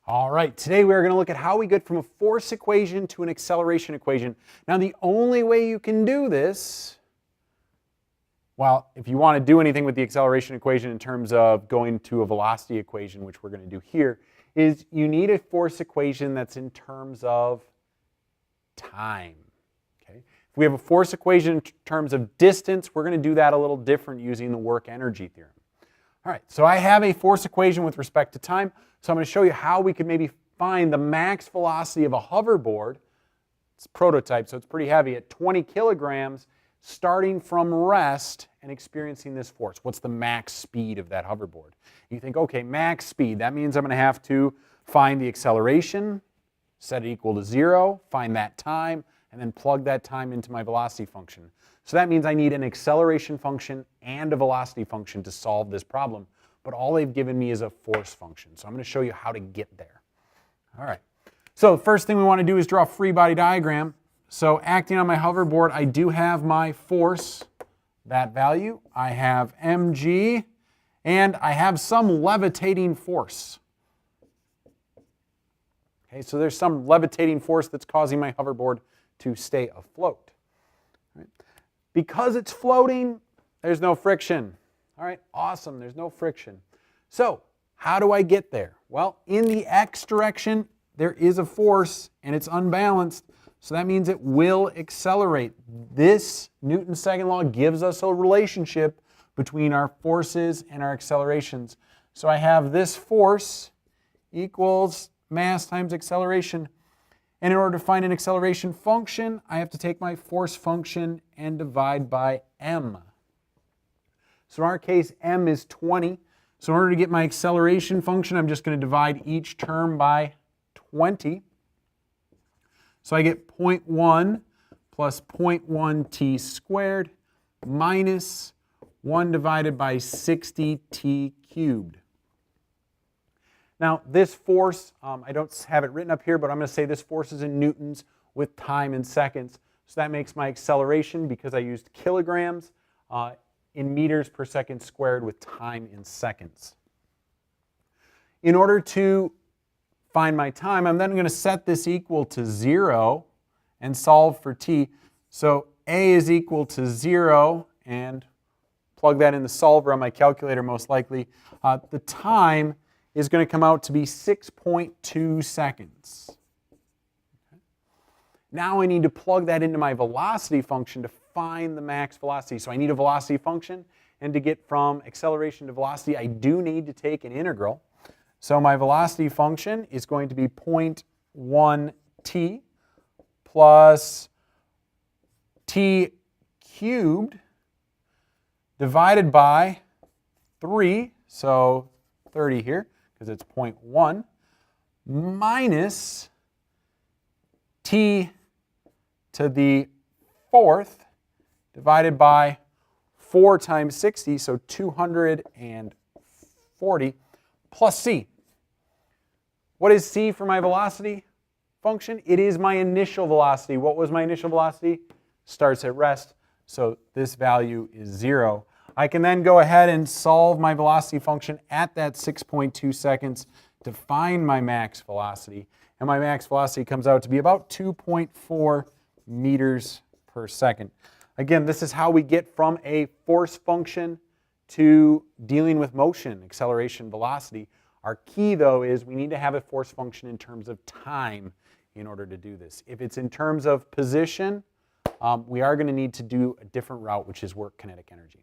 All right, today we're going to look at how we get from a force equation to an acceleration equation. Now, the only way you can do this, well, if you want to do anything with the acceleration equation in terms of going to a velocity equation, which we're going to do here, is you need a force equation that's in terms of time. Okay? If we have a force equation in terms of distance, we're going to do that a little different using the work-energy theorem. All right, so I have a force equation with respect to time, so I'm going to show you how we could maybe find the max velocity of a hoverboard. It's a prototype, so it's pretty heavy, at 20 kilograms, starting from rest and experiencing this force. What's the max speed of that hoverboard? You think, okay, max speed, that means I'm going to have to find the acceleration, set it equal to 0, find that time, and then plug that time into my velocity function. So that means I need an acceleration function and a velocity function to solve this problem. But all they've given me is a force function. So I'm going to show you how to get there. All right. So the first thing we want to do is draw a free body diagram. So acting on my hoverboard, I do have my force, that value. I have mg, and I have some levitating force. Okay, so there's some levitating force that's causing my hoverboard to stay afloat. Because it's floating, there's no friction. All right, awesome, there's no friction. So, how do I get there? Well, in the x direction, there is a force and it's unbalanced, so that means it will accelerate. This Newton's second law gives us a relationship between our forces and our accelerations. So I have this force equals mass times acceleration. And in order to find an acceleration function, I have to take my force function and divide by m. So in our case, m is 20. So in order to get my acceleration function, I'm just going to divide each term by 20. So I get 0.1 plus 0.1 t squared minus 1 divided by 60 t cubed. Now, this force, I don't have it written up here, but I'm going to say this force is in newtons with time in seconds. So that makes my acceleration, because I used kilograms, in meters per second squared with time in seconds. In order to find my time, I'm then going to set this equal to 0 and solve for t. So a is equal to 0, and plug that in the solver on my calculator most likely. The time is going to come out to be 6.2 seconds. Okay. Now I need to plug that into my velocity function to find the max velocity. So I need a velocity function, and to get from acceleration to velocity, I do need to take an integral. So my velocity function is going to be 0.1t plus t cubed divided by 3, so 30 here, because it's 0.1, minus t to the 4th divided by 4 times 60, so 240, plus c. What is c for my velocity function? It is my initial velocity. What was my initial velocity? Starts at rest, so this value is 0. I can then go ahead and solve my velocity function at that 6.2 seconds to find my max velocity. And my max velocity comes out to be about 2.4 meters per second. Again, this is how we get from a force function to dealing with motion, acceleration, velocity. Our key, though, is we need to have a force function in terms of time in order to do this. If it's in terms of position, we are going to need to do a different route, which is work kinetic energy.